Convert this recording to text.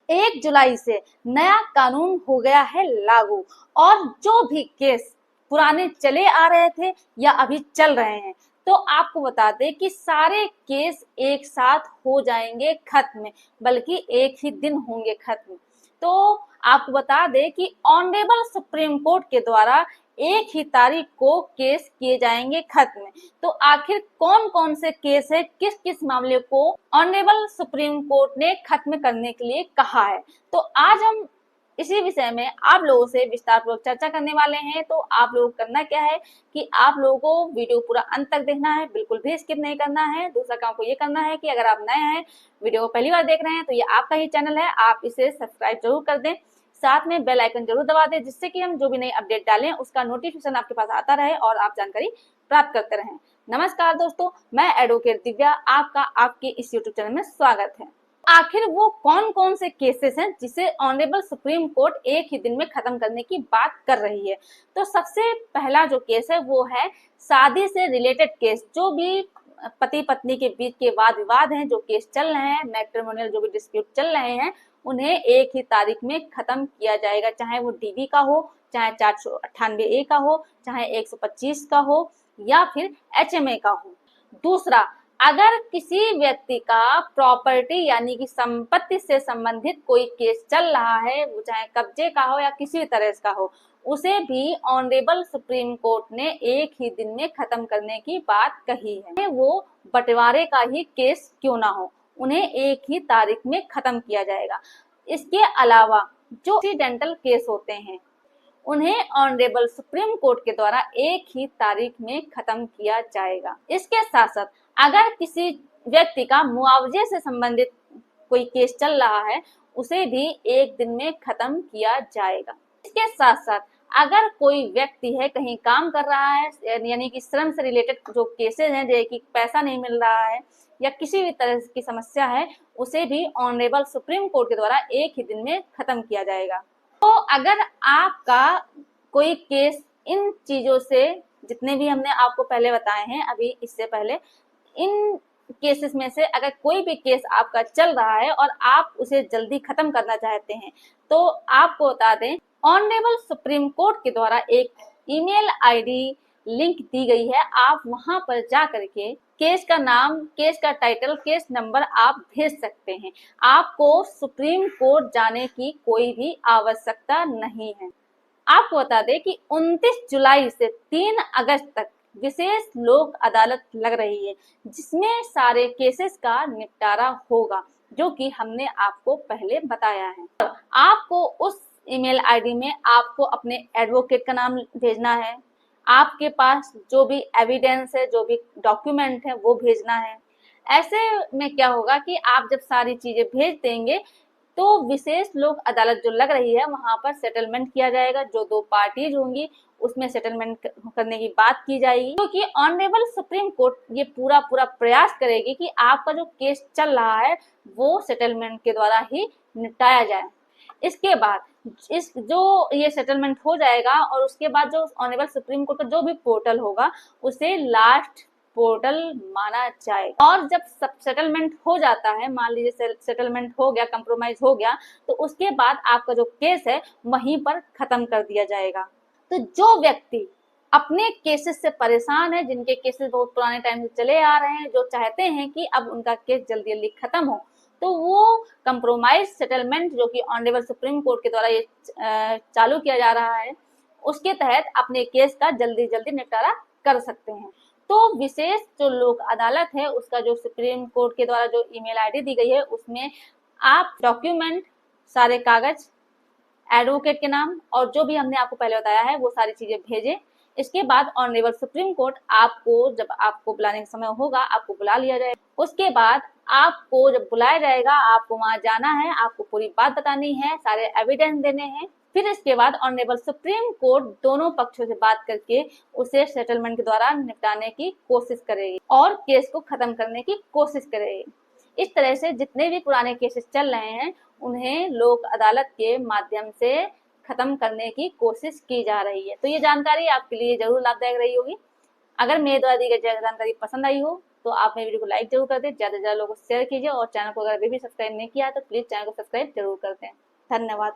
1 जुलाई से नया कानून हो गया है लागू और जो भी केस पुराने चले आ रहे थे या अभी चल रहे हैं, तो आपको बता दें कि सारे केस एक साथ हो जाएंगे खत्म, बल्कि एक ही दिन होंगे खत्म। तो आपको बता दें कि ऑनरेबल सुप्रीम कोर्ट के द्वारा एक ही तारीख को केस किए जाएंगे खत्म। तो आखिर कौन कौन से केस है, किस किस मामले को ऑनरेबल सुप्रीम कोर्ट ने खत्म करने के लिए कहा है, तो आज हम इसी विषय में आप लोगों से विस्तार पूर्वक चर्चा करने वाले हैं। तो आप लोग करना क्या है कि आप लोगों को वीडियो पूरा अंत तक देखना है, बिल्कुल भी स्किप नहीं करना है। दूसरा काम को ये करना है कि अगर आप नए हैं, वीडियो को पहली बार देख रहे हैं, तो ये आपका ही चैनल है, आप इसे सब्सक्राइब जरूर कर दें, साथ में बेल आइकन जरूर दबा दें, जिससे कि हम जो भी नई अपडेट डालें उसका नोटिफिकेशन आपके पास आता रहे और आप जानकारी प्राप्त करते रहें। नमस्कार दोस्तों, मैं एडवोकेट दिव्या, आपका आपके इस यूट्यूब चैनल में स्वागत है। आखिर वो कौन कौन से केसेस हैं जिसे ऑनरेबल सुप्रीम कोर्ट एक ही दिन में खत्म करने की बात कर रही है? तो सबसे पहला जो केस है वो है शादी से रिलेटेड केस। जो भी पति पत्नी के बीच के वाद विवाद हैं, जो केस चल रहे हैं, मैट्रिमोनियल जो भी डिस्प्यूट चल रहे हैं, उन्हें एक ही तारीख में खत्म किया जाएगा, चाहे वो डीवी का हो, चाहे 498A का हो, चाहे 125 का हो, या फिर HMA का हो। दूसरा, अगर किसी व्यक्ति का प्रॉपर्टी यानी कि संपत्ति से संबंधित कोई केस चल रहा है, वो चाहे कब्जे का हो या किसी तरह का हो, उसे भी ऑनरेबल सुप्रीम कोर्ट ने एक ही दिन में खत्म करने की बात कही है। वो बंटवारे का ही केस क्यों ना हो, उन्हें एक ही तारीख में खत्म किया जाएगा। इसके अलावा जो एक्सीडेंटल केस होते हैं, उन्हें ऑनरेबल सुप्रीम कोर्ट के द्वारा एक ही तारीख में खत्म किया जाएगा। इसके साथ साथ अगर किसी व्यक्ति का मुआवजे से संबंधित कोई केस चल रहा है, उसे भी एक दिन में खत्म किया जाएगा। इसके साथ साथ अगर कोई व्यक्ति है, कहीं काम कर रहा है, यानी कि श्रम से रिलेटेड जो केसेस हैं, जैसे कि पैसा नहीं मिल रहा है या किसी भी तरह की समस्या है, उसे भी ऑनरेबल सुप्रीम कोर्ट के द्वारा एक ही दिन में खत्म किया जाएगा। तो अगर आपका कोई केस इन चीजों से, जितने भी हमने आपको पहले बताए हैं अभी इससे पहले, इन केसेस में से अगर कोई भी केस आपका चल रहा है और आप उसे जल्दी खत्म करना चाहते हैं, तो आपको बता दें ऑनरेबल सुप्रीम कोर्ट के द्वारा एक ईमेल आईडी लिंक दी गई है। आप वहां पर जा करके केस का नाम, केस का टाइटल, केस नंबर आप भेज सकते हैं। आपको सुप्रीम कोर्ट जाने की कोई भी आवश्यकता नहीं है। आपको बता दें कि 29 जुलाई से 3 अगस्त तक विशेष लोक अदालत लग रही है, जिसमें सारे केसेस का निपटारा होगा, जो कि हमने आपको पहले बताया है। आपको उस ईमेल आईडी में आपको अपने एडवोकेट का नाम भेजना है, आपके पास जो भी एविडेंस है, जो भी डॉक्यूमेंट है, वो भेजना है। ऐसे में क्या होगा कि आप जब सारी चीजें भेज देंगे, तो विशेष लोक अदालत जो लग रही है वहां पर सेटलमेंट किया जाएगा। जो दो पार्टीज होंगी उसमें सेटलमेंट करने की बात की जाएगी, क्योंकि ऑनरेबल सुप्रीम कोर्ट ये पूरा प्रयास करेगी कि आपका जो केस चल रहा है वो सेटलमेंट के द्वारा ही निपटाया जाए। इसके बाद ये सेटलमेंट हो जाएगा और उसके बाद जो ऑनरेबल सुप्रीम कोर्ट का जो भी पोर्टल होगा उसे लास्ट पोर्टल माना जाएगा। और जब सब सेटलमेंट हो जाता है, मान लीजिए सेटलमेंट हो गया, कंप्रोमाइज हो गया, तो उसके बाद आपका जो केस है वहीं पर खत्म कर दिया जाएगा। तो जो व्यक्ति अपने केसेस से परेशान है, जिनके केसेस बहुत पुराने टाइम से चले आ रहे हैं, जो चाहते हैं कि अब उनका केस जल्दी जल्दी खत्म हो, तो वो कंप्रोमाइज सेटलमेंट जो कि ऑनरेबल सुप्रीम कोर्ट के द्वारा ये चालू किया जा रहा है, उसके तहत अपने केस का जल्दी जल्दी निपटारा कर सकते हैं। तो विशेष जो लोक अदालत है उसका जो सुप्रीम कोर्ट के द्वारा जो ईमेल आईडी दी गई है, उसमें आप डॉक्यूमेंट, सारे कागज, एडवोकेट के नाम और जो भी हमने आपको पहले बताया है वो सारी चीजें भेजें। इसके बाद ऑनरेबल सुप्रीम कोर्ट आपको, जब आपको बुलाने का समय होगा, आपको बुला लिया जाएगा। उसके बाद आपको जब बुलाया जाएगा, आपको वहां जाना है, आपको पूरी बात बतानी है, सारे एविडेंस देने हैं। फिर इसके बाद ऑनरेबल सुप्रीम कोर्ट दोनों पक्षों से बात करके उसे सेटलमेंट के द्वारा निपटाने की कोशिश करेगी और केस को खत्म करने की कोशिश करेगी। इस तरह से जितने भी पुराने केसेस चल रहे हैं उन्हें लोक अदालत के माध्यम से खत्म करने की कोशिश की जा रही है। तो ये जानकारी आपके लिए जरूर लाभदायक रही होगी। अगर मेरे द्वारा दी गई जानकारी पसंद आई हो तो आप मेरे वीडियो को लाइक जरूर कर दें, ज्यादा से ज्यादा लोगों को शेयर कीजिए और चैनल को अगर अभी भी सब्सक्राइब नहीं किया है तो प्लीज चैनल को सब्सक्राइब जरूर कर दें। धन्यवाद।